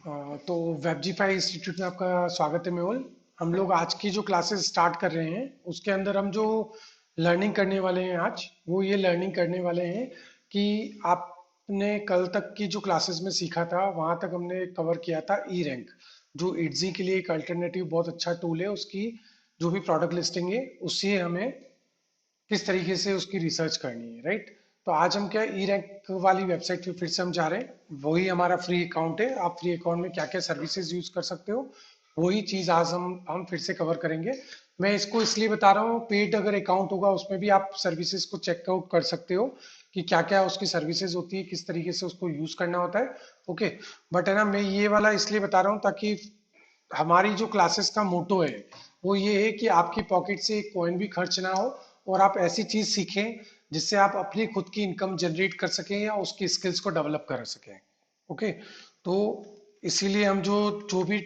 तो वेबजीफाई इंस्टीट्यूट में आपका स्वागत है मेहुल। हम लोग आज की जो क्लासेस स्टार्ट कर रहे हैं उसके अंदर हम जो लर्निंग करने वाले हैं आज वो ये लर्निंग करने वाले हैं कि आपने कल तक की जो क्लासेस में सीखा था वहाँ तक हमने कवर किया था ई रैंक, जो इट्जी के लिए एक अल्टरनेटिव बहुत अच्छा टूल है। उसकी जो भी प्रोडक्ट लिस्टिंग है उससे हमें किस तरीके से उसकी रिसर्च करनी है, राइट। तो आज हम क्या ई रैंक वाली वेबसाइट पे फिर से हम जा रहे हैं। वही हमारा फ्री अकाउंट है, आप फ्री अकाउंट में क्या क्या सर्विसेज यूज कर सकते हो वही चीज आज हम फिर से कवर करेंगे। मैं इसको इसलिए बता रहा हूँ, पेड अगर अकाउंट होगा उसमें भी आप सर्विसेज को चेकआउट कर सकते हो कि क्या क्या उसकी सर्विसेज होती है, किस तरीके से उसको यूज करना होता है। ओके, बट है ना, मैं ये वाला इसलिए बता रहा हूँ ताकि हमारी जो क्लासेस का मोटो है वो ये है कि आपकी पॉकेट से एक कॉइन भी खर्च ना हो और आप ऐसी चीज सीखें जिससे आप अपनी खुद की इनकम जनरेट कर सकें या उसकी स्किल्स को डेवलप कर सकें। ओके, तो इसीलिए हम जो जो भी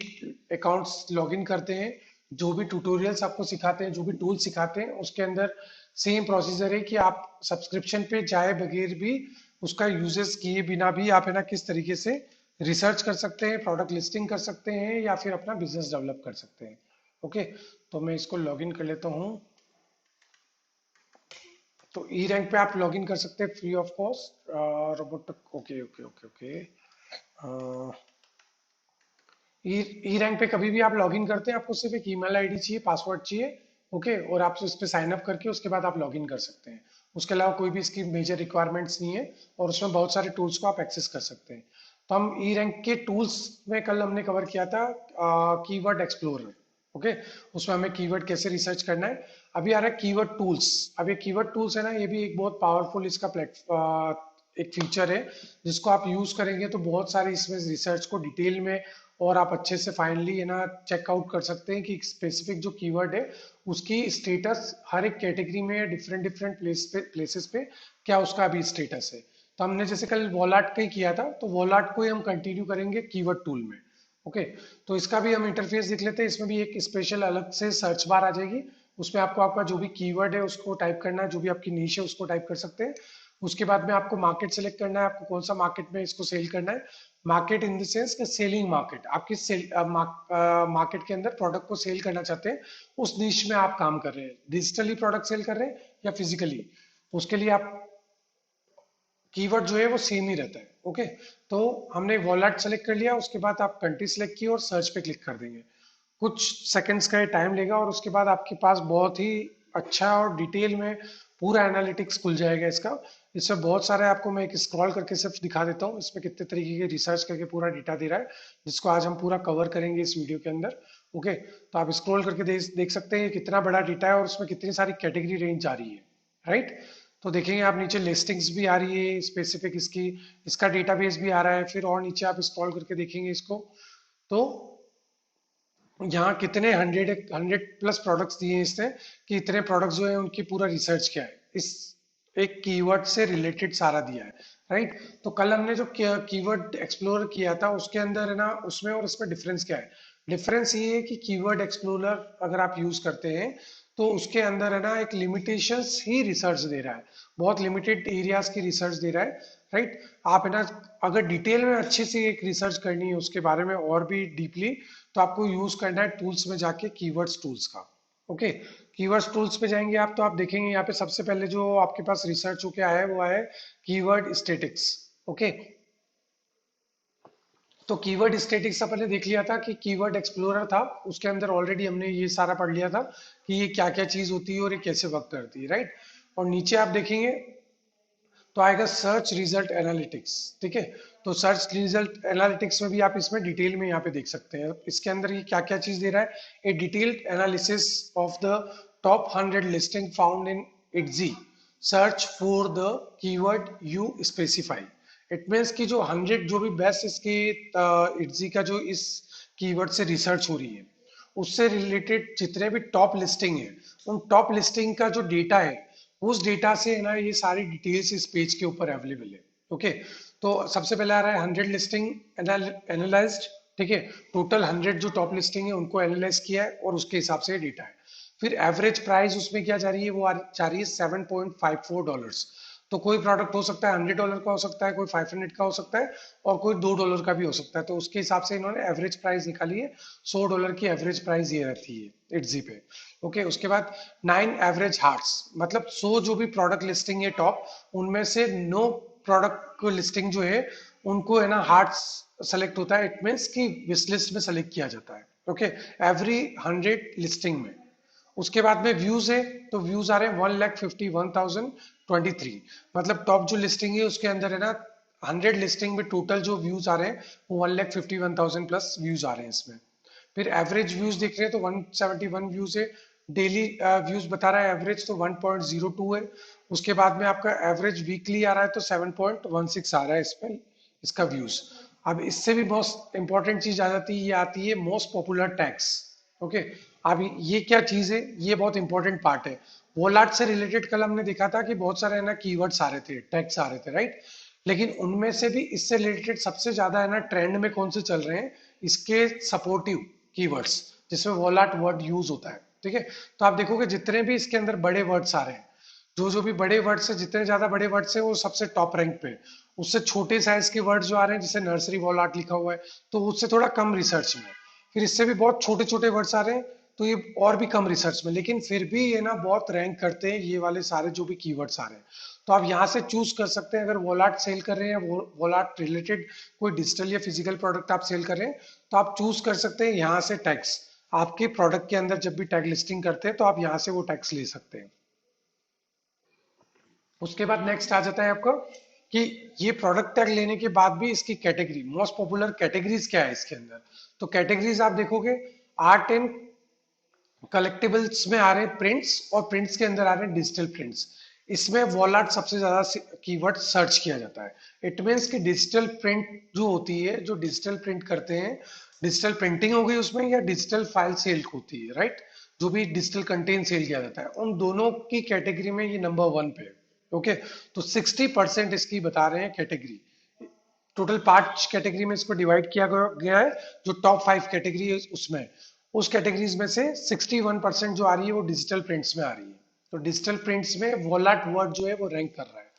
अकाउंट्स लॉगिन करते हैं, जो भी ट्यूटोरियल्स आपको सिखाते हैं, जो भी टूल सिखाते हैं, उसके अंदर सेम प्रोसीजर है कि आप सब्सक्रिप्शन पे जाए बगैर भी उसका यूजेस किए बिना भी आप है ना किस तरीके से रिसर्च कर सकते हैं, प्रोडक्ट लिस्टिंग कर सकते हैं या फिर अपना बिजनेस डेवलप कर सकते हैं। ओके, तो मैं इसको लॉगिन कर लेता हूँ। तो ई रैंक पे आप लॉगिन कर सकते हैं free of cost. Robotic, okay okay okay okay. E rank पे कभी भी आप लॉगिन करते हैं आपको सिर्फ एक ईमेल आईडी चाहिए, पासवर्ड चाहिए। ओके, और आप उस पर साइन अप करके उसके बाद आप लॉगिन कर सकते हैं। उसके अलावा कोई भी इसकी मेजर रिक्वायरमेंट्स नहीं है और उसमें बहुत सारे टूल्स को आप एक्सेस कर सकते हैं। तो हम ई रैंक के टूल्स में कल हमने कवर किया था कीवर्ड एक्सप्लोरर। ओके, उसमें हमें कीवर्ड कैसे रिसर्च करना है। अभी आ रहा है कीवर्ड टूल्स। अब ये कीवर्ड टूल्स है ना, ये भी एक बहुत पावरफुल इसका एक फीचर है जिसको आप यूज करेंगे तो बहुत सारे इसमें रिसर्च को डिटेल में और आप अच्छे से फाइनली है ना चेकआउट कर सकते हैं कि स्पेसिफिक जो कीवर्ड है उसकी स्टेटस हर एक कैटेगरी में डिफरेंट डिफरेंट प्लेसेस पे क्या उसका अभी स्टेटस है। तो हमने जैसे कल वॉलाट का ही किया था तो वॉलाट को ही हम कंटिन्यू करेंगे कीवर्ड टूल में। ओके, तो इसका भी हम इंटरफेस देख लेते हैं। इसमें भी एक स्पेशल अलग से सर्च बार आ जाएगी, उसमें आपको आपका जो भी कीवर्ड है उसको टाइप करना है, जो भी आपकी नीश है उसको टाइप कर सकते हैं। उसके बाद में आपको मार्केट सेलेक्ट करना है, आपको कौन सा मार्केट में इसको सेल करना है। Market in the sense selling market, आप किस मार्केट के अंदर प्रोडक्ट को सेल करना चाहते हैं, उस निश में आप काम कर रहे हैं, डिजिटली प्रोडक्ट सेल कर रहे हैं या फिजिकली। उसके लिए आप कीवर्ड जो है वो सेम ही रहता है। ओके, तो हमने वॉलेट सेलेक्ट कर लिया, उसके बाद आप कंट्री सेलेक्ट की और सर्च पे क्लिक कर देंगे। कुछ सेकंड्स का टाइम लेगा और उसके बाद आपके पास बहुत ही अच्छा और डिटेल में पूरा एनालिटिक्स खुल जाएगा इसका। इसमें बहुत सारे आपको मैं एक स्क्रॉल करके सिर्फ दिखा देता हूँ इसमें कितने तरीके की रिसर्च करके पूरा डेटा दे रहा है, जिसको आज हम पूरा कवर करेंगे इस वीडियो के अंदर। ओके, तो आप स्क्रॉल करके देख सकते हैं कितना बड़ा डेटा है और उसमें कितनी सारी कैटेगरी रेंज आ रही है, राइट। तो देखेंगे आप नीचे लिस्टिंग्स भी आ रही है स्पेसिफिक इसकी, इसका डेटाबेस भी आ रहा है। फिर और नीचे आप स्क्रॉल करके देखेंगे इसको, तो यहाँ कितने हंड्रेड हंड्रेड प्लस प्रोडक्ट्स दिए हैं इसने कि इतने प्रोडक्ट्स जो है उनकी पूरा रिसर्च किया है, इस एक कीवर्ड से रिलेटेड सारा दिया है, राइट। तो कल हमने जो कीवर्ड एक्सप्लोरर किया था उसके अंदर है ना, उसमें और इसमें डिफरेंस क्या है। डिफरेंस ये है कि कीवर्ड एक्सप्लोरर अगर आप यूज करते हैं तो उसके अंदर है ना एक लिमिटेशंस ही रिसर्च दे रहा है, बहुत लिमिटेड एरियाज की रिसर्च दे रहा है, राइट। आप है ना अगर डिटेल में अच्छे से एक रिसर्च करनी है उसके बारे में और भी डीपली, तो आपको यूज करना है टूल्स में जाके कीवर्ड्स टूल्स का। ओके, कीवर्ड्स टूल्स पे जाएंगे आप तो आप देखेंगे यहाँ पे सबसे पहले जो आपके पास रिसर्च होके आया है वो आया है कीवर्ड स्टेटिक्स। ओके, तो कीवर्ड स्टेटिक्स से पहले देख लिया था कि कीवर्ड एक्सप्लोरर था, उसके अंदर ऑलरेडी हमने ये सारा पढ़ लिया था कि ये क्या क्या चीज होती है और ये कैसे वर्क करती है, राइट। और नीचे आप देखेंगे तो आएगा सर्च रिजल्ट एनालिटिक्स, ठीक है। तो सर्च रिजल्ट एनालिटिक्स में भी आप इसमें डिटेल में यहाँ पे देख सकते हैं इसके अंदर ये क्या क्या चीज दे रहा है। A detailed analysis of the top 100 listing found in Etsy, search for the keyword you specify. It means कि जो 100 जो भी बेस्ट इसके इट्जी का जो इस कीवर्ड से रिसर्च हो रही है उससे रिलेटेड जितने भी टॉप लिस्टिंग है, उन टॉप लिस्टिंग का जो डेटा है उस डेटा से है ना ये सारी डिटेल्स इस पेज के ऊपर अवेलेबल है। ओके, तो सबसे पहले आ रहा है 100 लिस्टिंग एनालाइज्ड, ठीक है। टोटल 100 जो टॉप लिस्टिंग है उनको एनालाइज किया है और उसके हिसाब से डेटा है। फिर एवरेज प्राइस उसमें क्या जा रही है, वो जा रही है $7.54। तो कोई प्रोडक्ट हो सकता है $100 का, हो सकता है कोई 500 का हो सकता है, और कोई $2 का भी हो सकता है। तो उसके हिसाब से इन्होंने एवरेज प्राइस निकाली है। $100 की एवरेज प्राइस ये रहती है इट्जी पे। ओके, उसके बाद 9 एवरेज हार्ट्स, मतलब 100 जो भी प्रोडक्ट लिस्टिंग है टॉप, उनमें से 9 प्रोडक्ट को लिस्टिंग जो है उनको है ना हार्ट्स सेलेक्ट होता है। इट मीन्स कि विश लिस्ट में सेलेक्ट किया जाता है। ओके, एवरी 100 लिस्टिंग में। उसके बाद में व्यूज है, तो व्यूज आ रहे हैं 1,51,023, मतलब टॉप जो लिस्टिंग है उसके अंदर है ना 100 लिस्टिंग में टोटल जो व्यूज आ रहे हैं वो 1,51,000 प्लस व्यूज आ रहे हैं इसमें। फिर एवरेज व्यूज देख रहे हैं तो 171 व्यूज है। डेली व्यूज बता रहा है एवरेज तो 1.02 है। उसके बाद में आपका एवरेज वीकली आ रहा है तो 7.16 आ रहा है इसमें, इसका व्यूज। अब इससे भी मोस्ट इंपॉर्टेंट चीज आ जाती है, ये आती है मोस्ट पॉपुलर टैग्स। ओके, अब ये क्या चीज है, ये बहुत इंपॉर्टेंट पार्ट है। वॉलाट से रिलेटेड कल हमने देखा था कि बहुत सारे है ना कीवर्ड्स आ रहे थे, टैग्स आ रहे थे, राइट। लेकिन उनमें से भी इससे रिलेटेड सबसे ज्यादा है ना ट्रेंड में कौन से चल रहे हैं, इसके सपोर्टिव कीवर्ड्स, जिसमें वॉलाट वर्ड यूज होता है। ठीक है, तो आप देखोगे जितने भी इसके अंदर बड़े वर्ड्स आ रहे हैं, जो जो भी बड़े वर्ड्स है, जितने ज्यादा बड़े वर्ड्स है वो सबसे टॉप रैंक पे। उससे छोटे साइज के वर्ड जो आ रहे हैं, जैसे नर्सरी वॉलाट लिखा हुआ है, तो उससे थोड़ा कम रिसर्च में। फिर इससे भी बहुत छोटे छोटे वर्ड्स आ रहे हैं, तो ये और भी कम रिसर्च में, लेकिन फिर भी ये ना बहुत रैंक करते हैं ये वाले सारे जो भी कीवर्ड्स आ रहे हैं। तो आप यहाँ से चूज कर सकते हैं, अगर वॉलाट सेल कर रहे हैं, वॉलाट रिलेटेड कोई डिजिटल या फिजिकल प्रोडक्ट आप सेल कर रहे हैं, तो आप चूज कर सकते हैं यहाँ से टैक्स। आपके प्रोडक्ट के अंदर जब भी टैग लिस्टिंग करते हैं तो आप यहाँ से वो टैक्स ले सकते हैं। उसके बाद नेक्स्ट आ जाता है आपका कि ये प्रोडक्ट टैग लेने के बाद भी इसकी कैटेगरी, मोस्ट पॉपुलर कैटेगरीज क्या है इसके अंदर। तो कैटेगरीज आप देखोगे, आर्ट एंड कलेक्टिबल्स में आ रहे हैं प्रिंट्स, और प्रिंट्स के अंदर आ रहे हैं डिजिटल प्रिंट्स। इसमें वॉलाट सबसे ज्यादा कीवर्ड सर्च किया जाता है। इट मीन्स कि डिजिटल प्रिंट जो होती है, जो डिजिटल प्रिंट करते हैं, डिजिटल प्रिंटिंग हो गई उसमें, या डिजिटल फाइल सेल होती है, राइट, जो भी डिजिटल कंटेंट सेल किया जाता है, उन दोनों की कैटेगरी में ये नंबर 1 पे है। ओके, तो 60% इसकी बता रहे हैं कैटेगरी। टोटल 5 कैटेगरी में इसको डिवाइड किया गया है। जो टॉप 5 कैटेगरी है उसमें, उस कैटेगरीज में से 61% जो आ रही है वो डिजिटल प्रिंट्स में आ रही है। तो डिजिटल प्रिंट्स में वॉलाट वर्ड जो है वो रैंक कर रहा है।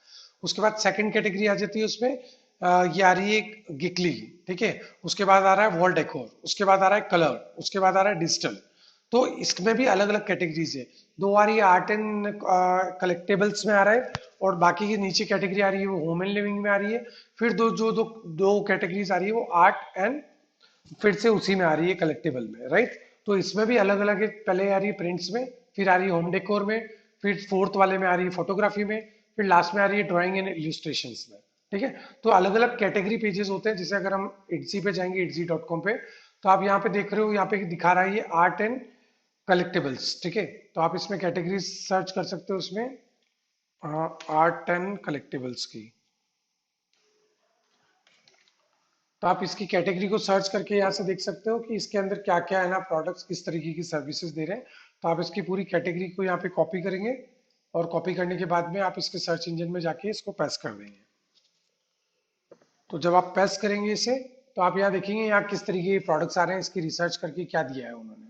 उसके बाद सेकंड कैटेगरी आ जाती है उसमें, ये आ रही है गिकली। ठीक है, उसके बाद आ रहा है वॉल डेकोर, उसके बाद आ रहा है कलर, उसके बाद आ रहा है डिजिटल। तो इसमें भी अलग अलग कैटेगरीज है। दो आ रही है आर्ट एंड कलेक्टेबल्स में आ रहा है, और बाकी की नीचे कैटेगरी आ रही है वो होम एंड लिविंग में आ रही है। फिर दो कैटेगरीज आ रही है वो आर्ट एंड, फिर से उसी में आ रही है कलेक्टेबल में, राइट। तो इसमें भी अलग अलग है, पहले आ रही है प्रिंट्स में, फिर आ रही है होम डेकोर में, फिर फोर्थ वाले में आ रही है फोटोग्राफी में, फिर लास्ट में आ रही है ड्राइंग एंड इल्यूस्ट्रेशन में। ठीक है, तो अलग अलग कैटेगरी पेजेस होते हैं। जैसे अगर हम इट्जी पे जाएंगे, itzy.com पे, तो आप यहाँ पे देख रहे हो, यहाँ पे दिखा रहा है ये आर्ट एंड कलेक्टेबल्स। ठीक है, तो आप इसमें कैटेगरी सर्च कर सकते हो उसमें, आर्ट एंड कलेक्टेबल्स की। तो आप इसकी कैटेगरी को सर्च करके यहाँ से देख सकते हो कि इसके अंदर क्या क्या है ना प्रोडक्ट्स, किस तरीके की सर्विसेज दे रहे हैं। तो आप इसकी पूरी कैटेगरी को यहाँ पे कॉपी करेंगे, और कॉपी करने के बाद में आप इसके सर्च इंजन में जाके इसको पेस्ट कर देंगे। तो जब आप पेस्ट करेंगे इसे, तो आप यहाँ देखेंगे यहाँ किस तरीके के प्रोडक्ट्स आ रहे हैं, इसकी रिसर्च करके क्या दिया है उन्होंने।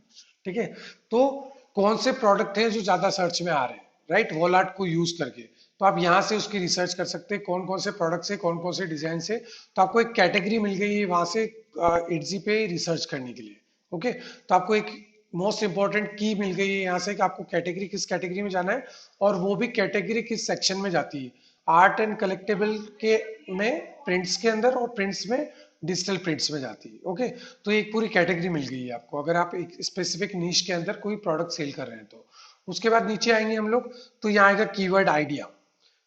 ठीक है, तो कौन से प्रोडक्ट हैं जो ज्यादा सर्च में आ रहे हैं, राइट, वॉलाट को यूज करके। तो आप यहाँ से उसकी रिसर्च कर सकते हैं, कौन कौन से प्रोडक्ट्स है, कौन कौन से डिजाइन से। तो आपको एक कैटेगरी मिल गई है वहां से इट्जी पे रिसर्च करने के लिए। ओके, तो आपको एक मोस्ट इंपॉर्टेंट की मिल गई है यहाँ से कि आपको कैटेगरी, किस कैटेगरी में जाना है, और वो भी कैटेगरी किस सेक्शन में जाती है। आर्ट एंड कलेक्टेबल के में, प्रिंट्स के अंदर, और प्रिंट्स में डिजिटल प्रिंट्स में जाती है। ओके, तो एक पूरी कैटेगरी मिल गई है आपको, अगर आप एक स्पेसिफिक नीश के अंदर कोई प्रोडक्ट सेल कर रहे हैं तो। उसके बाद नीचे आएंगे हम लोग, तो यहाँ आएगा कीवर्ड आइडिया।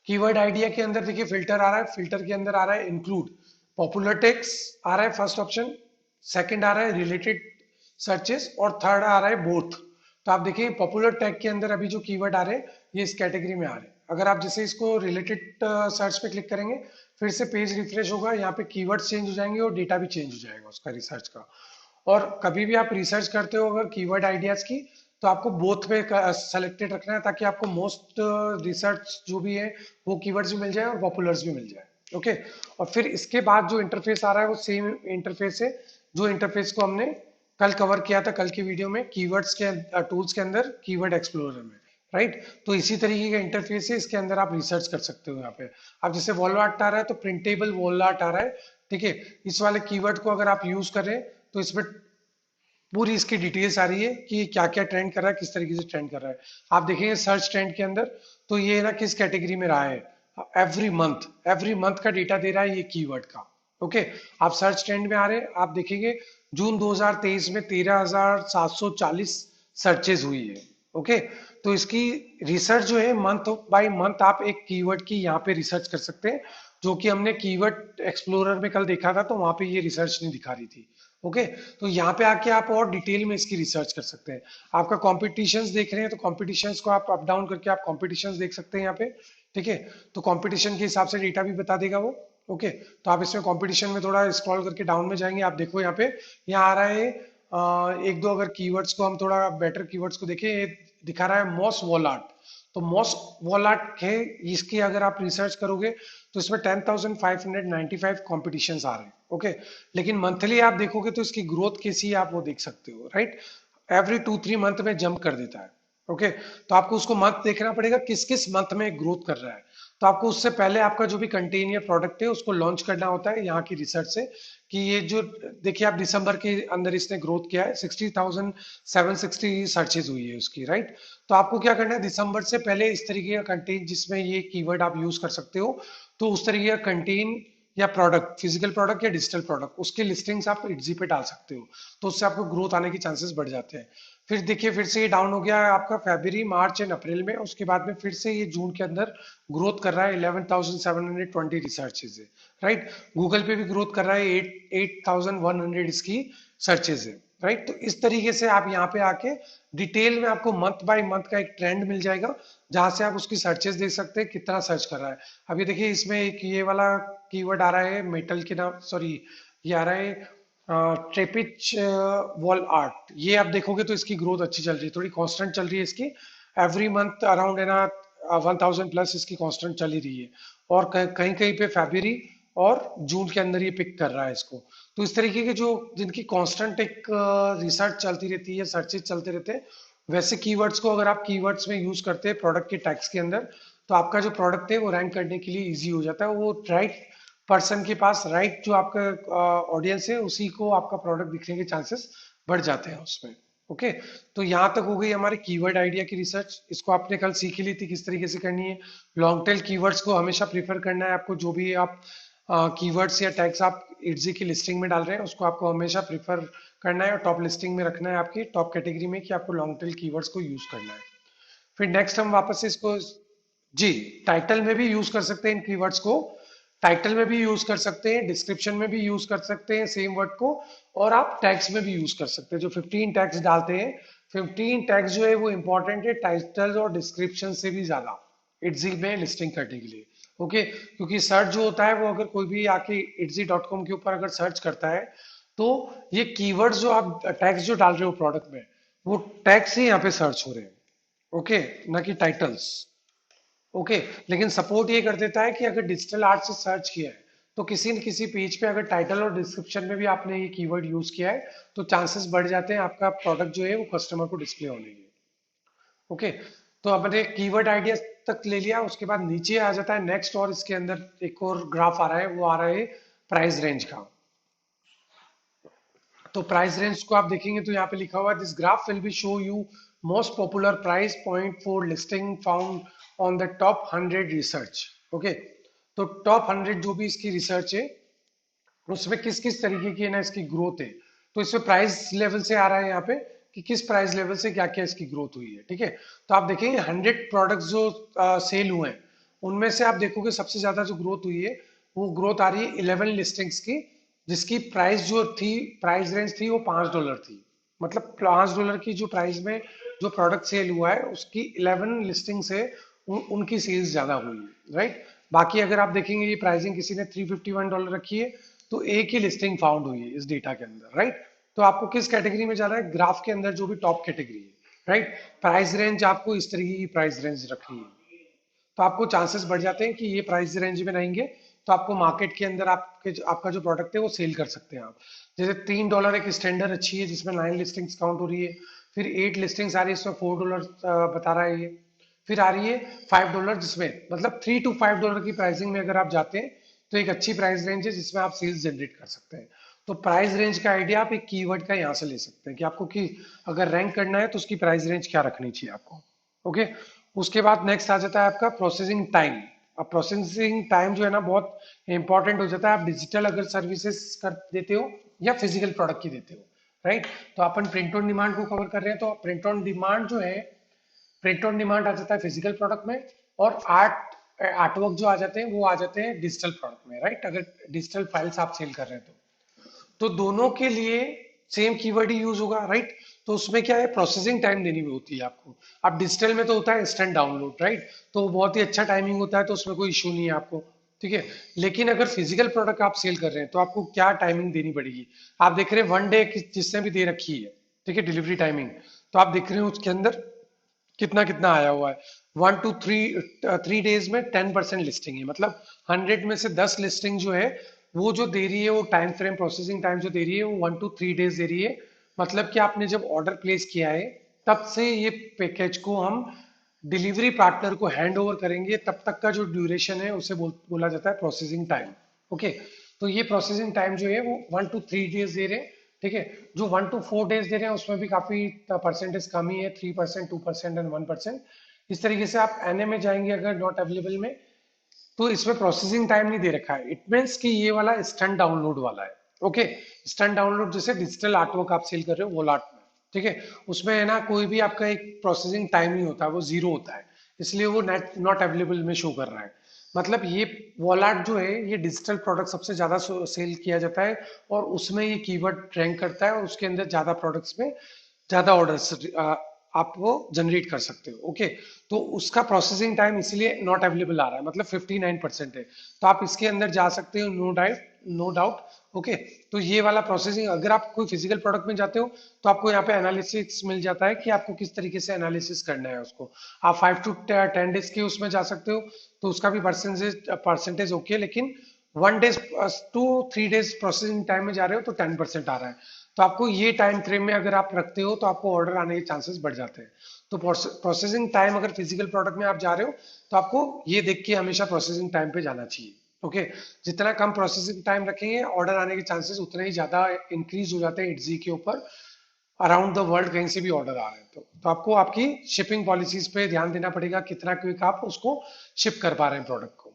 कीवर्ड आइडिया के अंदर देखिए फिल्टर आ रहा है, फिल्टर के अंदर आ रहा है इंक्लूड पॉपुलर टेक्स आ रहा है फर्स्ट ऑप्शन, सेकंड आ रहा है रिलेटेड सर्चेस, और थर्ड आ रहा है बोथ। तो आप देखिए पॉपुलर टैग के अंदर अभी जो कीवर्ड आ रहे हैं ये इस कैटेगरी में आ रहे हैं। अगर आप जैसे इसको रिलेटेड सर्च पे क्लिक करेंगे, फिर से पेज रिफ्रेश होगा, यहाँ पे कीवर्ड्स चेंज हो जाएंगे और डेटा भी चेंज हो जाएगा उसका रिसर्च का। और कभी भी आप रिसर्च करते हो अगर कीवर्ड आइडियाज की, तो आपको बोथ पे सेलेक्टेड रखना है, ताकि आपको मोस्ट रिसर्च जो भी है वो कीवर्ड्स भी मिल जाए और पॉपुलर्स भी मिल जाए। ओके, और फिर इसके बाद जो इंटरफेस आ रहा है वो सेम इंटरफेस है जो इंटरफेस को हमने कल कवर किया था, कल की वीडियो में कीवर्ड्स के टूल्स के अंदर कीवर्ड एक्सप्लोरर में। राइट। तो इसी तरीके का इंटरफेस है, इसके अंदर आप रिसर्च कर सकते हो। यहाँ पे आप जैसे वॉल आर्ट आ रहा है तो प्रिंटेबल वॉल आर्ट आ रहा है, ठीक है। इस वाले कीवर्ड को अगर आप यूज करें तो इसमें पूरी इसकी डिटेल्स आ रही है कि ये क्या क्या ट्रेंड कर रहा है, किस तरीके से ट्रेंड कर रहा है। आप देखेंगे सर्च ट्रेंड के अंदर तो ये ना किस कैटेगरी में रहा है, एवरी मंथ का डेटा दे रहा है ये कीवर्ड का। ओके, आप सर्च ट्रेंड में आ रहे हैं, आप देखेंगे जून 2023 में 13,740 सर्चेज हुई है। ओके, तो इसकी रिसर्च जो है मंथ बाय मंथ आप एक कीवर्ड की यहाँ पे रिसर्च कर सकते हैं, जो कि हमने कीवर्ड एक्सप्लोरर में कल देखा था, तो वहां पे ये रिसर्च नहीं दिखा रही थी। ओके, तो यहाँ पे आके आप और डिटेल में इसकी रिसर्च कर सकते हैं। आपका कॉम्पिटिशन्स देख रहे हैं तो कॉम्पिटिशन्स को आप अप डाउन करके आप कॉम्पिटिशन्स देख सकते हैं यहाँ पे, ठीक है। तो कंपटीशन के हिसाब से डेटा भी बता देगा वो। ओके, तो आप इसमें कंपटीशन में थोड़ा स्क्रॉल करके डाउन में जाएंगे, आप देखो यहाँ पे यहाँ आ रहा है एक दो अगर कीवर्ड्स को हम थोड़ा बेटर कीवर्ड्स को देखें, ये दिखा रहा है मॉस वॉल आर्ट। तो मॉस वॉल आर्ट है, इसकी अगर आप रिसर्च करोगे तो इसमें 10,595 कॉम्पिटिशन्स आ रहे हैं। ओके, लेकिन मंथली आप देखोगे तो इसकी ग्रोथ कैसी है आप वो देख सकते हो, राइट। एवरी 2-3 मंथ में जंप कर देता है। ओके, तो आपको उसको मंथ देखना पड़ेगा किस किस मंथ में ग्रोथ कर रहा है। तो आपको उससे पहले आपका जो भी कंटेन या प्रोडक्ट है उसको लॉन्च करना होता है यहाँ की रिसर्च से, कि ये जो देखिए आप दिसंबर के अंदर इसने ग्रोथ किया है, 60,760 सर्चेज हुई है उसकी, राइट। तो आपको क्या करना है, दिसंबर से पहले इस तरीके का कंटेन जिसमें ये कीवर्ड आप यूज कर सकते हो, तो उस तरीके का कंटेन या प्रोडक्ट, फिजिकल प्रोडक्ट या डिजिटल प्रोडक्ट, उसके लिस्टिंग्स आप इट्जी पे डाल सकते हो, तो उससे आपको ग्रोथ आने के चांसेस बढ़ जाते हैं। फिर देखिए फिर से ये डाउन हो गया है आपका फरवरी मार्च एंड अप्रैल में, उसके बाद में फिर से ये जून के अंदर ग्रोथ कर रहा है, 11,720 रिसर्चेज है, राइट। गूगल पे भी ग्रोथ कर रहा है, 8,100 इसकी सर्चेज है, राइट। तो इस तरीके से आप यहाँ पे आके डिटेल में आपको मंथ बाय मंथ का एक ट्रेंड मिल जाएगा, जहां से आप उसकी सर्चेज देख सकते हैं कितना सर्च कर रहा है। अब ये देखिए इसमें एक ये वाला कीवर्ड आ रहा है मेटल के नाम, सॉरी ये आ रहा है ट्रेपिच वॉल आर्ट। ये आप देखोगे तो इसकी ग्रोथ अच्छी चल रही है, थोड़ी कांस्टेंट चल रही है इसकी, एवरी मंथ अराउंड है ना 1,000 प्लस इसकी कांस्टेंट चल ही रही है। और कहीं कहीं पे फरवरी और जून के अंदर ये पिक कर रहा है इसको। तो इस तरीके के जो जिनकी कांस्टेंट एक रिसर्च चलती रहती है, सर्चेज चलते रहते हैं, वैसे कीवर्ड्स को अगर आप कीवर्ड्स में यूज करते हैं प्रोडक्ट के टैग्स के अंदर, तो आपका जो प्रोडक्ट है वो रैंक करने के लिए इजी हो जाता है। वो राइट पर्सन के पास, राइट जो आपका ऑडियंस है उसी को आपका प्रोडक्ट दिखने के चांसेस बढ़ जाते हैं उसमें। ओके, तो यहाँ तक हो गई हमारे कीवर्ड आइडिया की रिसर्च, इसको आपने कल सीख ही ली थी किस तरीके से करनी है। लॉन्ग टेल कीवर्ड्स को हमेशा प्रीफर करना है आपको, जो भी आप कीवर्ड्स या टैग्स आप इट्जी की लिस्टिंग में डाल रहे हैं उसको आपको हमेशा प्रीफर करना है और टॉप लिस्टिंग में रखना है आपकी टॉप कैटेगरी में, कि आपको लॉन्ग टेल कीवर्ड्स को यूज करना है। फिर नेक्स्ट हम वापस से इसको, जी, टाइटल में भी यूज कर सकते हैं इन कीवर्ड्स को, टाइटल में भी यूज कर सकते हैं, डिस्क्रिप्शन में भी यूज कर सकते हैं सेम वर्ड को, और आप टैग्स में भी यूज कर सकते हैं। जो 15 टैग्स डालते हैं, 15 टैग्स जो है वो इंपॉर्टेंट है टाइटल और डिस्क्रिप्शन से भी ज्यादा इट्जी में लिस्टिंग करने के लिए। ओके, क्योंकि सर्च जो होता है वो अगर कोई भी आके itzy.com के ऊपर अगर सर्च करता है, तो ये कीवर्ड्स जो आप टैग्स जो डाल रहे हो प्रोडक्ट में, वो टैग्स ही यहाँ पे सर्च हो रहे हैं। ओके, ना कि टाइटल्स। ओके, लेकिन सपोर्ट ये कर देता है कि अगर डिजिटल आर्ट से सर्च किया है तो किसी न किसी पेज पे अगर टाइटल और डिस्क्रिप्शन में भी आपने ये कीवर्ड यूज किया है, तो चांसेस बढ़ जाते हैं आपका प्रोडक्ट जो है वो कस्टमर को डिस्प्ले होने के। ओके, तो अपने कीवर्ड आइडिया तक ले लिया, उसके बाद नीचे आ जाता है नेक्स्ट, और इसके अंदर एक और ग्राफ आ रहा है, वो आ रहा है प्राइस रेंज का। तो प्राइस रेंज को आप देखेंगे तो यहाँ पे लिखा हुआ है this graph will be show you most popular price point for listing found on the top 100 research. Okay, तो टॉप 100 जो भी इसकी रिसर्च है उसमें किस किस तरीके की है ना इसकी ग्रोथ है। तो इसमें प्राइस लेवल से आ रहा है यहाँ पे कि किस प्राइस लेवल से क्या क्या इसकी ग्रोथ हुई है, ठीक है। तो आप देखेंगे 100 प्रोडक्ट्स जो सेल हुए हैं उनमें से आप देखोगे सबसे ज्यादा जो ग्रोथ हुई है वो ग्रोथ आ रही है 11 लिस्टिंग्स की, जिसकी प्राइस जो थी, प्राइस रेंज थी वो $5 थी। मतलब $5 की जो प्राइस में जो प्रोडक्ट सेल हुआ है उसकी 11 लिस्टिंग से उनकी सेल्स ज्यादा हुई है, राइट। बाकी अगर आप देखेंगे ये प्राइसिंग किसी ने $351 रखी है, तो एक ही लिस्टिंग फाउंड हुई है इस डेटा के अंदर, राइट। तो आपको किस कैटेगरी में जाना है, ग्राफ के अंदर जो भी टॉप कैटेगरी है, राइट। प्राइस रेंज आपको इस तरीके की प्राइस रेंज रखनी है, तो आपको चांसेस बढ़ जाते हैं कि ये प्राइस रेंज में रहेंगे तो आपको मार्केट के अंदर आपका जो प्रोडक्ट है वो सेल कर सकते हैं आप। जैसे $3 एक स्टैंडर्ड अच्छी है जिसमें 9 लिस्टिंग्स काउंट हो रही है, फिर 8 लिस्टिंग्स आ रही है इसमें $4 बता रहा है ये, फिर आ रही है $5, जिसमें मतलब $3 to $5 की प्राइसिंग में अगर आप जाते हैं तो एक अच्छी प्राइस रेंज है जिसमें आप सेल्स जनरेट कर सकते हैं। तो प्राइस रेंज का आइडिया आप एक कीवर्ड का यहाँ से ले सकते हैं कि आपको कि अगर रैंक करना है तो उसकी प्राइस रेंज क्या रखनी चाहिए आपको। ओके, उसके बाद नेक्स्ट आ जाता है आपका प्रोसेसिंग टाइम। अब प्रोसेसिंग टाइम जो है ना बहुत इंपॉर्टेंट हो जाता है। आप डिजिटल अगर सर्विसेज कर देते हो या फिजिकल प्रोडक्ट की देते हो, राइट। तो अपन प्रिंट ऑन डिमांड को कवर कर रहे हैं, तो प्रिंट ऑन डिमांड जो है, प्रिंट ऑन डिमांड आ जाता है फिजिकल प्रोडक्ट में, और आर्टवर्क जो आ जाते हैं वो आ जाते हैं डिजिटल प्रोडक्ट में, राइट। अगर डिजिटल फाइल्स आप सेल कर रहे हैं तो दोनों के लिए सेम कीवर्ड ही यूज होगा, राइट। तो उसमें क्या है, प्रोसेसिंग टाइम देनी होती है आपको। अब डिजिटल में तो होता है इंस्टेंट डाउनलोड, राइट, तो बहुत ही अच्छा टाइमिंग होता है, तो उसमें कोई इशू नहीं है आपको, ठीक है। लेकिन अगर फिजिकल प्रोडक्ट आप सेल कर रहे हैं तो आपको क्या टाइमिंग देनी पड़ेगी। आप देख रहे हैं 1 डे जिसने भी दे रखी है, ठीक है, डिलीवरी टाइमिंग, तो आप देख रहे हो उसके अंदर कितना कितना आया हुआ है। 1 to 3 डेज में 10% लिस्टिंग है, मतलब 100 में से 10 लिस्टिंग जो है वो जो दे रही है, वो टाइम फ्रेम प्रोसेसिंग टाइम जो दे रही है वो 1 to 3 डेज दे रही है। मतलब कि आपने जब ऑर्डर प्लेस किया है तब से ये पैकेज को हम डिलीवरी पार्टनर को हैंड ओवर करेंगे, तब तक का जो ड्यूरेशन है उसे बोला जाता है प्रोसेसिंग टाइम। ओके, तो ये प्रोसेसिंग टाइम जो है वो 1 to 3 डेज दे रहे हैं, ठीक है। जो 1 to 4 डेज दे रहे हैं उसमें भी काफी परसेंटेज कम ही है, 3%, 2% एंड 1%। इस तरीके से आप एनए में जाएंगे अगर नॉट अवेलेबल में, तो इसमें प्रोसेसिंग टाइम नहीं दे रखा है। इट मीन्स कि ये वाला इंस्टेंट डाउनलोड वाला है। ओके, इंस्टेंट डाउनलोड जैसे डिजिटल आर्टवर्क आप सेल कर रहे हो वो आर्ट में, ठीक है, उसमें है ना कोई भी आपका एक प्रोसेसिंग टाइम नहीं होता, वो जीरो होता है, इसलिए वो नेट नॉट अवेलेबल में शो कर रहा है। मतलब ये वॉलाट जो है ये डिजिटल प्रोडक्ट सबसे ज्यादा सेल किया जाता है, और उसमें ये कीवर्ड रैंक करता है, और उसके अंदर ज्यादा प्रोडक्ट्स में ज्यादा ऑर्डर्स आप वो जनरेट कर सकते हो। ओके, तो उसका प्रोसेसिंग टाइम इसलिए नॉट अवेलेबल आ रहा है, मतलब 59% है, तो आप इसके अंदर जा सकते हो, नो डाउट। ओके, तो ये वाला प्रोसेसिंग, अगर आप कोई फिजिकल प्रोडक्ट में जाते हो तो आपको यहाँ पे एनालिसिस मिल जाता है कि आपको किस तरीके से एनालिसिस करना है उसको। आप 5 to 10 डेज के उसमें जा सकते हो, तो उसका भी परसेंटेज ओके, लेकिन 1 to 3 डेज प्रोसेसिंग टाइम में जा रहे हो तो 10% आ रहा है। तो आपको ये टाइम फ्रेम में अगर आप रखते हो तो आपको ऑर्डर आने के चांसेस बढ़ जाते हैं। तो प्रोसेसिंग टाइम अगर फिजिकल प्रोडक्ट में आप जा रहे हो तो आपको ये देख के हमेशा प्रोसेसिंग टाइम पे जाना चाहिए। ओके, जितना कम प्रोसेसिंग टाइम रखेंगे ऑर्डर आने के चांसेस उतने ही ज्यादा इंक्रीज हो जाते हैं इटजी के ऊपर, अराउंड द वर्ल्ड कहीं से भी ऑर्डर आ रहे हैं तो आपको आपकी शिपिंग पॉलिसीज पे ध्यान देना पड़ेगा, कितना क्विक आप उसको शिप कर पा रहे हैं प्रोडक्ट को।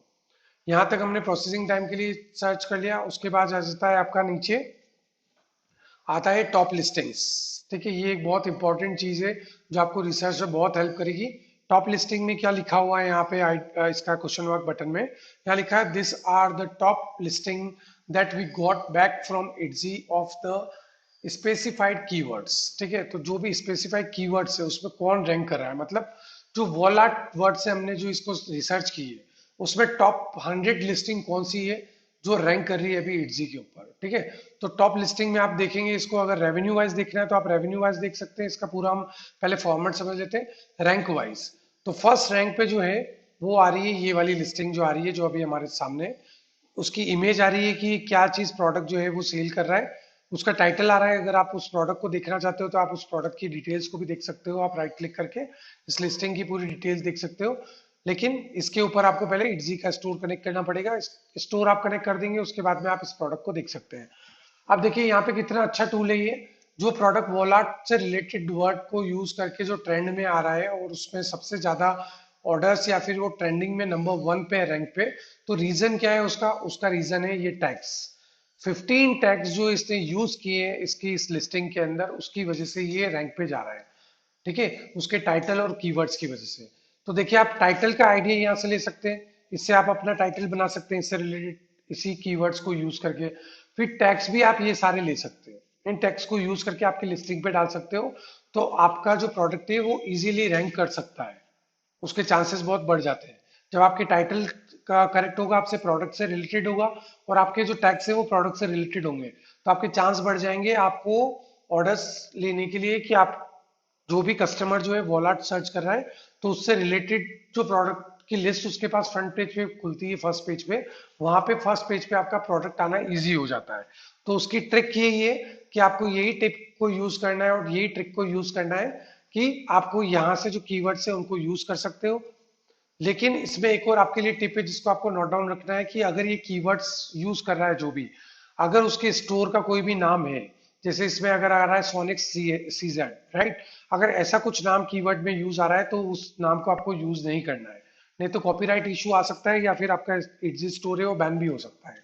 यहाँ तक हमने प्रोसेसिंग टाइम के लिए सर्च कर लिया। उसके बाद आ जाता है आपका नीचे आता है टॉप लिस्टिंग्स, ठीक है। ये एक बहुत इंपॉर्टेंट चीज है जो आपको रिसर्च में बहुत हेल्प करेगी। टॉप लिस्टिंग में क्या लिखा हुआ है यहाँ पे, इसका क्वेश्चन मार्क बटन में यहाँ लिखा है this are the top listing that we got back from Etsy of the specified keywords, ठीक है। तो जो भी स्पेसिफाइड कीवर्ड्स है उसमें कौन रैंक कर रहा है, मतलब जो वॉलाट वर्ड से हमने जो इसको रिसर्च की है उसमें टॉप 100 लिस्टिंग कौन सी है जो रैंक कर रही है अभी इटजी के ऊपर, ठीक है। तो टॉप लिस्टिंग में आप देखेंगे इसको, अगर रेवेन्यू वाइज देखना है तो आप रेवेन्यू वाइज देख सकते हैं। इसका पूरा हम पहले फॉर्मेट समझ लेते हैं रैंक वाइज। तो फर्स्ट रैंक पे जो है वो आ रही है ये वाली लिस्टिंग जो आ रही है जो अभी हमारे सामने है। उसकी इमेज आ रही है कि क्या चीज प्रोडक्ट जो है वो सेल कर रहा है, उसका टाइटल आ रहा है। अगर आप उस प्रोडक्ट को देखना चाहते हो तो आप उस प्रोडक्ट की डिटेल्स को भी देख सकते हो, आप राइट क्लिक करके इस लिस्टिंग की पूरी डिटेल्स देख सकते हो। लेकिन इसके ऊपर आपको पहले इटजी का स्टोर कनेक्ट करना पड़ेगा। स्टोर आप कनेक्ट कर देंगे उसके बाद में आप इस प्रोडक्ट को देख सकते हैं। अब देखिए यहाँ पे कितना अच्छा टूल है ये, जो प्रोडक्ट वॉलाट से रिलेटेड वर्ड को यूज करके जो ट्रेंड में आ रहा है और उसमें सबसे ज्यादा ऑर्डर्स या फिर वो ट्रेंडिंग में नंबर 1 पे है, रैंक पे। तो रीजन क्या है उसका, उसका रीजन है ये टैग्स। 15 टैग्स जो इसने यूज किए हैं इसकी इस लिस्टिंग के अंदर, उसकी वजह से ये रैंक पे जा रहा है, ठीक है, उसके टाइटल और कीवर्ड्स की वजह से। तो देखिए आप टाइटल का आइडिया यहाँ से ले सकते हैं, इससे आप अपना टाइटल बना सकते हैं इससे रिलेटेड इसी कीवर्ड्स को यूज करके। फिर टैग्स भी आप ये सारे ले सकते हैं, इन टैग्स को यूज करके आपकी लिस्टिंग पे डाल सकते हो, तो आपका जो प्रोडक्ट है वो इजीली रैंक कर सकता है, उसके चांसेस बहुत बढ़ जाते हैं। जब आपके टाइटल का करेक्ट होगा, आपसे प्रोडक्ट से रिलेटेड होगा, और आपके जो टैग्स है वो प्रोडक्ट से रिलेटेड होंगे, तो आपके चांस बढ़ जाएंगे आपको ऑर्डर्स लेने के लिए, कि आप जो भी कस्टमर जो है वॉलेट सर्च कर रहा है तो उससे रिलेटेड जो प्रोडक्ट की लिस्ट उसके पास फ्रंट पेज पे खुलती है, फर्स्ट पेज पे, वहां पे फर्स्ट पेज पे आपका प्रोडक्ट आना इजी हो जाता है। तो उसकी ट्रिक यही है कि आपको यही टिप को यूज करना है और यही ट्रिक को यूज करना है कि आपको यहाँ से जो कीवर्ड्स है उनको यूज कर सकते हो। लेकिन इसमें एक और आपके लिए टिप है जिसको आपको नोट डाउन रखना है कि अगर ये कीवर्ड्स यूज कर रहा है जो भी, अगर उसके स्टोर का कोई भी नाम है, जैसे इसमें अगर आ रहा है सोनिक सीजेड, राइट, अगर ऐसा कुछ नाम कीवर्ड में यूज आ रहा है तो उस नाम को आपको यूज नहीं करना है, नहीं तो कॉपीराइट इशू आ सकता है या फिर आपका एग्जिट स्टोर है वो बैन भी हो सकता है।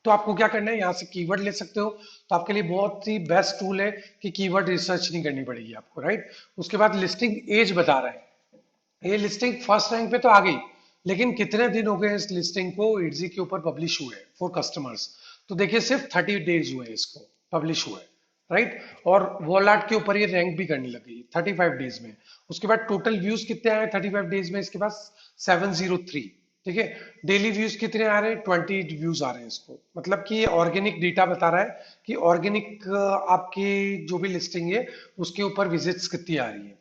तो आपको क्या करना है, यहाँ से कीवर्ड ले सकते हो, तो आपके लिए बहुत ही बेस्ट टूल है कि कीवर्ड रिसर्च नहीं करनी पड़ेगी आपको, राइट। उसके बाद लिस्टिंग एज बता रहा है, ये लिस्टिंग फर्स्ट रैंक पे तो आ गई, लेकिन कितने दिन हो गए इस लिस्टिंग को इटजी के ऊपर पब्लिश हुए फॉर कस्टमर्स, तो देखिए सिर्फ 30 डेज हुए इसको पब्लिश हुए, राइट। और वॉलआर्ट के ऊपर ये रैंक भी करने लगी 35 डेज में। उसके बाद टोटल व्यूज कितने आए 35 डेज में इसके पास, 703, ठीक है। डेली व्यूज कितने आ रहे हैं, 20 व्यूज आ रहे हैं इसको, मतलब कि ये ऑर्गेनिक डेटा बता रहा है कि ऑर्गेनिक आपकी जो भी लिस्टिंग है उसके ऊपर विजिट्स कितनी आ रही है।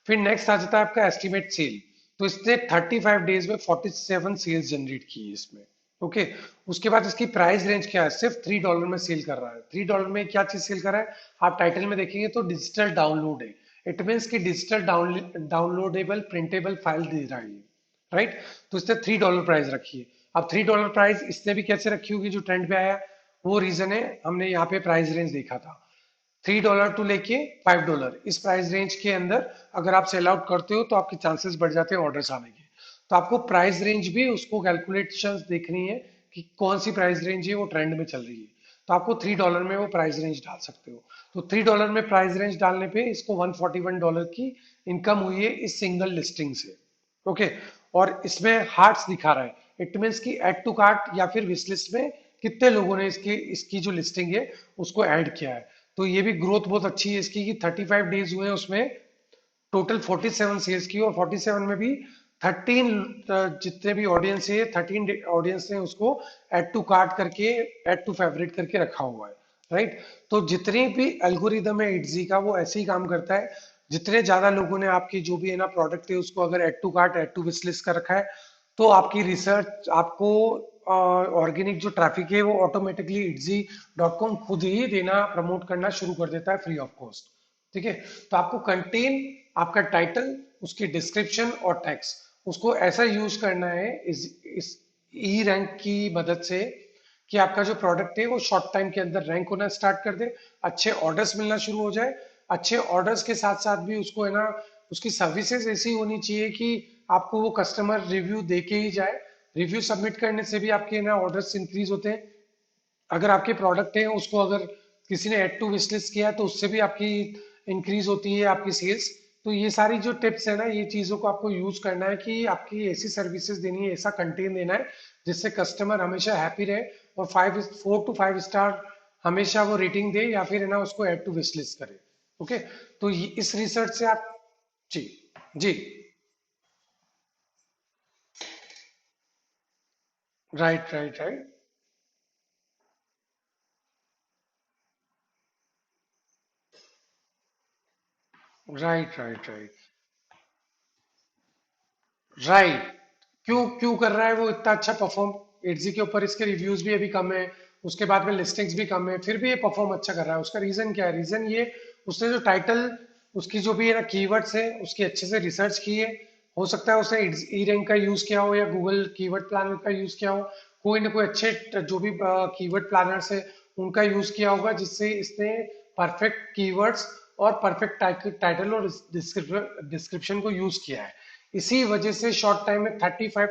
फिर नेक्स्ट आ जाता है आपका एस्टिमेट सेल, तो इसने 35 डेज में 47 सेल्स जनरेट की है इसमें, ओके। उसके बाद इसकी प्राइस रेंज क्या है, सिर्फ $3 में सेल कर रहा है। $3 में क्या चीज सेल कर रहा है, आप टाइटल में देखेंगे तो डिजिटल डाउनलोड है, इट मीन्स कि डिजिटल डाउनलोडेबल प्रिंटेबल फाइल दे रहा है, राइट। तो इसने $3 प्राइस रखी है। अब $3 प्राइस इसने भी कैसे रखी होगी, जो ट्रेंड पे आया वो रीजन है, हमने यहाँ पे प्राइस रेंज देखा था $3 टू लेके $5, इस प्राइस रेंज के अंदर अगर आप सेल आउट करते हो तो आपके चांसेस बढ़ जाते हैं ऑर्डर्स आने के। तो आपको प्राइस रेंज भी उसको कैलकुलेशंस देखनी है कि कौन सी प्राइस रेंज है वो ट्रेंड में चल रही है, तो आपको $3 में वो प्राइस रेंज डाल सकते हो। तो $3 में प्राइस रेंज डालने पे इसको $141 की इनकम हुई है इस सिंगल लिस्टिंग से, ओके। और इसमें हार्ट्स दिखा रहा है, इट मीन्स कि ऐड टू कार्ट या फिर विश लिस्ट में कितने लोगों ने इसकी इसकी जो लिस्टिंग है उसको ऐड किया है। तो ये भी ग्रोथ बहुत अच्छी है इसकी कि 35 डेज हुए हैं उसमें टोटल 47 सेल्स की, और 47 में भी 13 जितने भी ऑडियंस है 13 ऑडियंस ने उसको ऐड टू कार्ट करके, ऐड टू फेवरेट करके रखा हुआ है, राइट। तो जितनी भी एल्गोरिदम है इटजी का वो ऐसे ही काम करता है, जितने ज्यादा लोगों ने आपकी जो भी है ना प्रोडक्ट है उसको अगर add to cart add to wish list कर रखा है, तो आपकी रिसर्च आपको ऑर्गेनिक जो ट्रैफिक है वो ऑटोमेटिकली इटजी.com खुद ही देना प्रमोट करना शुरू कर देता है फ्री ऑफ कॉस्ट, ठीक है। तो आपको कंटेन, आपका टाइटल, उसकी डिस्क्रिप्शन और टेक्स्ट उसको ऐसा यूज करना है इस ई रैंक की मदद से कि आपका जो प्रोडक्ट है वो शॉर्ट टाइम के अंदर रैंक होना स्टार्ट कर दे, अच्छे ऑर्डर्स मिलना शुरू हो जाए। अच्छे ऑर्डर्स के साथ साथ भी उसको है ना उसकी सर्विसेज ऐसी होनी चाहिए कि आपको वो कस्टमर रिव्यू दे के ही जाए। रिव्यू सबमिट करने से भी आपके ना ऑर्डर्स इंक्रीज होते हैं। अगर आपके प्रोडक्ट है उसको अगर किसी ने ऐड टू विश लिस्ट किया है तो उससे भी आपकी इंक्रीज होती है आपकी सेल्स। तो ये सारी जो टिप्स है ना ये चीजों को आपको यूज करना है कि आपकी ऐसी सर्विसेज देनी है, ऐसा कंटेंट देना है जिससे कस्टमर हमेशा हैप्पी रहे और 4 to 5 स्टार हमेशा वो रेटिंग दे या फिर है ना उसको ऐड टू विश लिस्ट करे, ओके। तो इस रिसर्च से आप, जी, जी, right, right, right, right, right, right, right. क्यों क्यों कर रहा है वो इतना अच्छा परफॉर्म, एटजी के ऊपर इसके रिव्यूज भी अभी कम है, उसके बाद में लिस्टिंग्स भी कम है, फिर भी ये परफॉर्म अच्छा कर रहा है। उसका रीजन क्या है, रीजन ये उसने जो टाइटल, उसकी जो भी है ना कीवर्ड्स है उसकी अच्छे से रिसर्च की है। हो सकता है उसने ई रैंक का यूज किया हो या गूगल कीवर्ड प्लानर का यूज किया हो, कोई ना कोई अच्छे जो भी कीवर्ड प्लानर्स है उनका यूज किया होगा जिससे इसने परफेक्ट कीवर्ड्स और परफेक्ट टाइटल और डिस्क्रिप्शन को यूज किया है। इसी वजह से शॉर्ट टाइम में 35,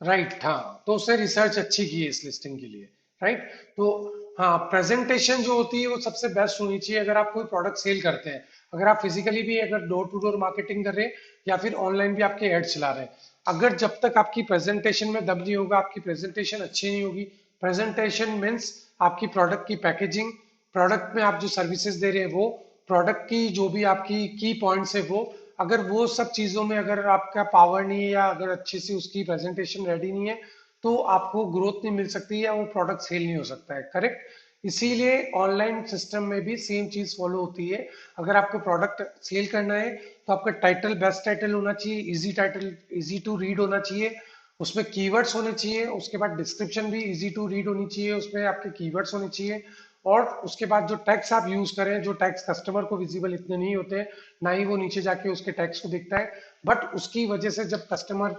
राइट, हाँ, तो उसने रिसर्च अच्छी की है इस लिस्टिंग के लिए, राइट। तो हाँ, प्रेजेंटेशन जो होती है वो सबसे बेस्ट होनी चाहिए अगर आप कोई प्रोडक्ट सेल करते हैं। अगर आप फिजिकली भी अगर डोर टू डोर मार्केटिंग कर रहे हैं या फिर ऑनलाइन भी आपके एड चला रहे हैं, अगर जब तक आपकी प्रेजेंटेशन में दम नहीं होगा, आपकी प्रेजेंटेशन अच्छी नहीं होगी, प्रेजेंटेशन मीन्स आपकी प्रोडक्ट की पैकेजिंग, प्रोडक्ट में आप जो सर्विसेज दे रहे हैं वो, प्रोडक्ट की जो भी आपकी की पॉइंट्स है वो, अगर वो सब चीजों में अगर आपका पावर नहीं है या अगर अच्छी सी उसकी प्रेजेंटेशन रेडी नहीं है तो आपको ग्रोथ नहीं मिल सकती या वो प्रोडक्ट सेल नहीं हो सकता है, करेक्ट। इसीलिए ऑनलाइन सिस्टम में भी सेम चीज फॉलो होती है। अगर आपको प्रोडक्ट सेल करना है तो आपका टाइटल बेस्ट टाइटल होना चाहिए, easy title, easy to read होना चाहिए, उसमें कीवर्ड्स होने चाहिए, उसके बाद डिस्क्रिप्शन भी इजी टू रीड होनी चाहिए, उसमें आपके कीवर्ड्स होने चाहिए, और उसके बाद जो टैग्स आप यूज करें, जो टैग्स कस्टमर को विजिबल इतने नहीं होते, ना ही वो नीचे जाके उसके टैग्स को देखता है, बट उसकी वजह से जब कस्टमर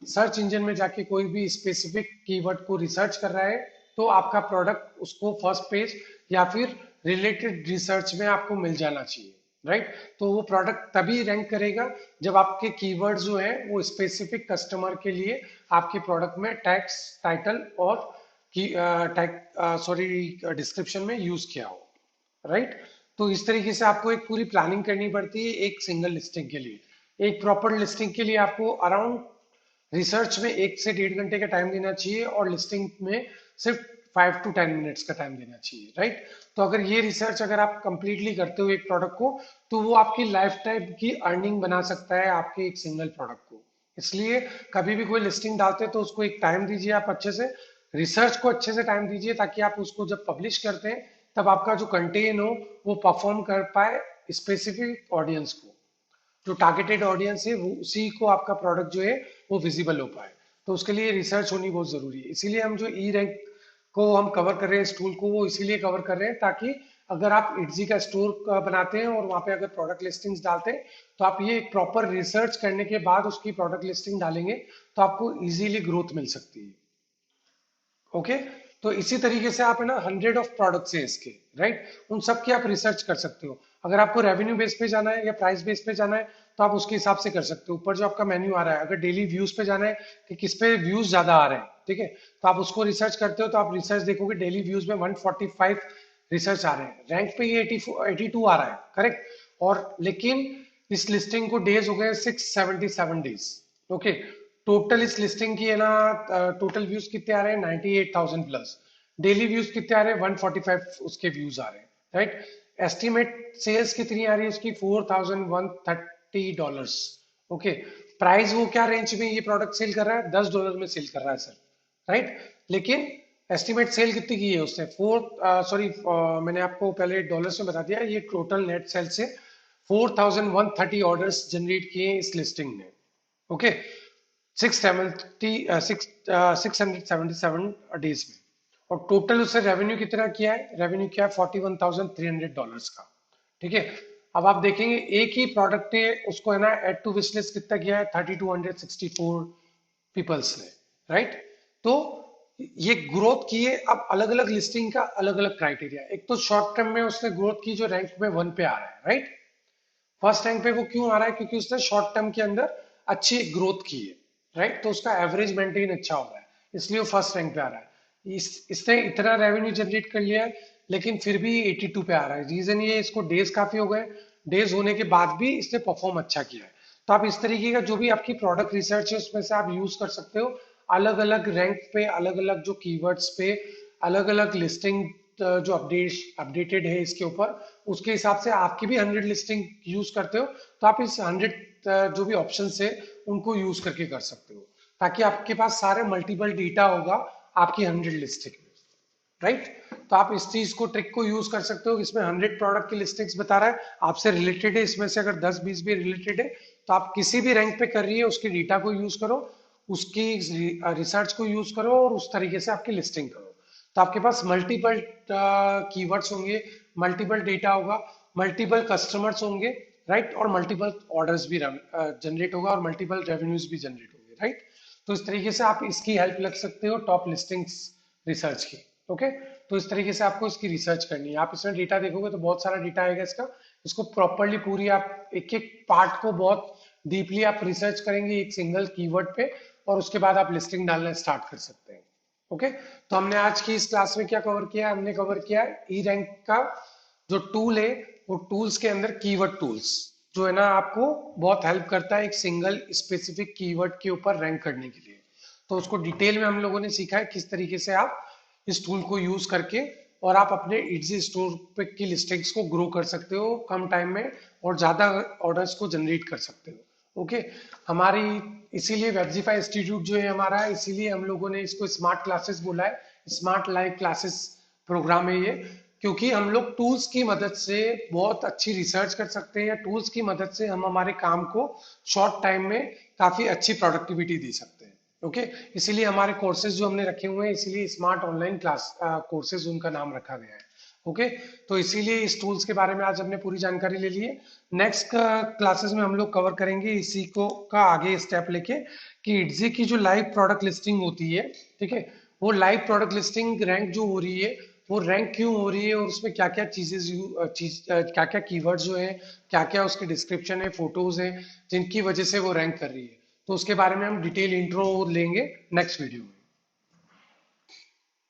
सर्च इंजन में जाके कोई भी स्पेसिफिक कीवर्ड को रिसर्च कर रहा है, तो आपका प्रोडक्ट उसको फर्स्ट पेज या फिर रिलेटेड रिसर्च में आपको मिल जाना चाहिए, राइट। तो वो प्रोडक्ट तभी रैंक करेगा जब आपके कीवर्ड जो है वो स्पेसिफिक कस्टमर के लिए आपके प्रोडक्ट में टैग्स, टाइटल और की टैग सॉरी डिस्क्रिप्शन में यूज किया हो, राइट। तो इस तरीके से आपको एक पूरी प्लानिंग करनी पड़ती है एक सिंगल लिस्टिंग के लिए। एक प्रॉपर लिस्टिंग के लिए आपको अराउंड रिसर्च में 1 से 1.5 घंटे का टाइम देना चाहिए और लिस्टिंग में सिर्फ 5 to 10 मिनट्स का टाइम देना चाहिए, राइट। तो अगर ये रिसर्च अगर आप कंप्लीटली करते हो एक प्रोडक्ट को, तो वो आपकी लाइफ टाइम की अर्निंग बना सकता है आपके एक सिंगल प्रोडक्ट को। इसलिए कभी भी कोई लिस्टिंग डालते हैं तो उसको एक टाइम दीजिए आप अच्छे से, रिसर्च को अच्छे से टाइम दीजिए, ताकि आप उसको जब पब्लिश करते हैं तब आपका जो कंटेन हो वो परफॉर्म कर पाए स्पेसिफिक ऑडियंस को, जो टारगेटेड ऑडियंस है वो उसी को आपका प्रोडक्ट जो है वो विजिबल हो पाए। तो उसके लिए रिसर्च होनी बहुत जरूरी है। इसीलिए हम जो ई रैंक को हम कवर कर रहे हैं इस टूल को, वो इसीलिए कवर कर रहे हैं ताकि अगर आप इटजी का स्टोर बनाते हैं और वहां पे अगर प्रोडक्ट लिस्टिंग्स डालते हैं, तो आप ये प्रॉपर रिसर्च करने के बाद उसकी प्रोडक्ट लिस्टिंग डालेंगे तो आपको इजीली ग्रोथ मिल सकती है। ओके। तो इसी तरीके से आप है ना 100 ऑफ प्रोडक्ट्स है इसके, राइट, उन सब की आप रिसर्च कर सकते हो। अगर आपको रेवेन्यू बेस पे जाना है या प्राइस बेस पे जाना है तो आप उसके हिसाब से कर सकते हो। ऊपर जो आपका मेन्यू आ रहा है, अगर डेली व्यूज पे जाना है कि किस पे व्यूज ज्यादा आ रहे हैं, ठीक है, तो आप उसको रिसर्च करते हो तो आप रिसर्च देखोगे डेली व्यूज में 145 रिसर्च आ रहे हैं, रैंक पे ये 82 आ रहा है, करेक्ट। और लेकिन इस लिस्टिंग को डेज हो गए 677 डेज। ओके। टोटल इस लिस्टिंग की है ना टोटल व्यूज कितने आ रहे हैं 98,000 प्लस। डेली व्यूज कितने आ रहे हैं 145 उसके व्यूज आ रहे हैं, राइट। एस्टिमेट सेल्स कितनी आ रही है उसकी $4,130। ओके। प्राइस वो क्या रेंज में ये प्रोडक्ट सेल कर रहा है, $10 में सेल कर रहा है सर, राइट। लेकिन एस्टिमेट सेल कितनी की है उसने मैंने आपको पहले डॉलर्स में बता दिया, ये टोटल नेट सेल से 4,130 ऑर्डर्स जनरेट किए इस लिस्टिंग ने। ओके। 677 में। और टोटल उससे रेवेन्यू कितना किया है, रेवेन्यू किया है $41,300 का, ठीक है। अब आप देखेंगे एक ही प्रोडक्ट ने उसको है ना एड टू विश लिस्ट कितना किया है 3,264 पीपल्स ने, राइट। तो ये ग्रोथ की है। अब अलग अलग लिस्टिंग का अलग अलग क्राइटेरिया, एक तो शॉर्ट टर्म में उसने ग्रोथ की जो रैंक में 1 पे आ रहा है, राइट। फर्स्ट रैंक पे वो क्यों आ रहा है, क्योंकि उसने शॉर्ट टर्म के अंदर अच्छी ग्रोथ की है, राइट। तो उसका एवरेज मेंटेन अच्छा हो रहा है, इसलिए वो फर्स्ट रैंक पे आ रहा है। इसने इतना रेवेन्यू जनरेट कर लिया है लेकिन फिर भी 82 पे आ रहा है। रीजन ये इसको डेज काफी हो गए, डेज होने के बाद भी इसने परफॉर्म अच्छा किया है। तो आप इस तरीके का जो भी आपकी प्रोडक्ट रिसर्च है उसमें से आप यूज कर सकते हो, अलग अलग रैंक पे, अलग अलग जो कीवर्ड्स पे, अलग अलग लिस्टिंग जो अपडेटेड है इसके ऊपर, उसके हिसाब से आपकी भी 100 लिस्टिंग यूज करते हो तो आप इस 100 जो भी ऑप्शन है उनको यूज करके कर सकते हो, ताकि आपके पास सारे मल्टीपल डेटा होगा आपकी 100 लिस्टिंग, राइट। तो आप इस चीज को ट्रिक को यूज कर सकते हो। इसमें 100 प्रोडक्ट की लिस्टिंग्स बता रहा है, आपसे रिलेटेड है, इसमें से अगर 10-20 भी रिलेटेड है तो आप किसी भी रैंक पे कर रही है उसकी डेटा को यूज करो, उसकी रिसर्च को यूज करो और उस तरीके से आपकी लिस्टिंग करो। तो आपके पास मल्टीपल कीवर्ड्स होंगे, मल्टीपल डेटा होगा, मल्टीपल कस्टमर्स होंगे, राइट, और मल्टीपल ऑर्डर्स भी जनरेट होगा और मल्टीपल रेवेन्यूज भी जनरेट होंगे, राइट। तो इस तरीके से आप इसकी हेल्प लग सकते हो टॉप लिस्टिंग्स रिसर्च की। ओके। तो इस तरीके से आपको इसकी रिसर्च करनी है। आप इसमें डेटा देखोगे तो बहुत सारा डेटा आएगा इसका, इसको प्रॉपरली पूरी आप एक एक पार्ट को बहुत डीपली आप रिसर्च करेंगे एक सिंगल कीवर्ड पे, और उसके बाद आप लिस्टिंग डालना स्टार्ट कर सकते हैं। ओके। तो हमने आज की इस क्लास में क्या कवर किया, हमने कवर किया ई रैंक का जो टूल है, वो टूल्स के अंदर कीवर्ड टूल्स जो है ना आपको बहुत हेल्प करता है एक सिंगल स्पेसिफिक कीवर्ड के ऊपर रैंक करने के लिए। तो उसको डिटेल में हम लोगों ने सीखा है किस तरीके से आप इस टूल को यूज करके और आप अपने इजी स्टोर पे की लिस्टिंग्स को ग्रो कर सकते हो कम टाइम में और ज्यादा ऑर्डर्स को जनरेट कर सकते हो। ओके। हमारी इसीलिए वेबजीफाई इंस्टीट्यूट जो है हमारा, इसीलिए हम लोगों ने इसको स्मार्ट क्लासेस बोला है, स्मार्ट लाइव क्लासेस प्रोग्राम है ये, क्योंकि हम लोग टूल्स की मदद से बहुत अच्छी रिसर्च कर सकते हैं, या टूल्स की मदद से हम हमारे काम को शॉर्ट टाइम में काफी अच्छी प्रोडक्टिविटी दे सकते हैं। ओके। इसीलिए हमारे कोर्सेज जो हमने रखे हुए हैं, इसीलिए स्मार्ट ऑनलाइन क्लास कोर्सेज उनका नाम रखा गया है। ओके, तो इसीलिए इस टूल्स के बारे में आज हमने पूरी जानकारी ले ली है। नेक्स्ट क्लासेस में हम लोग कवर करेंगे इसी को का आगे स्टेप लेके कि इट्जी की जो लाइव प्रोडक्ट लिस्टिंग होती है, ठीक है, वो लाइव प्रोडक्ट लिस्टिंग रैंक जो हो रही है वो रैंक क्यों हो रही है और उसमें क्या क्या क्या क्या कीवर्ड्स जो है, क्या क्या उसके डिस्क्रिप्शन है, फोटोज है, जिनकी वजह से वो रैंक कर रही है। तो उसके बारे में हम डिटेल इंट्रो लेंगे नेक्स्ट वीडियो में।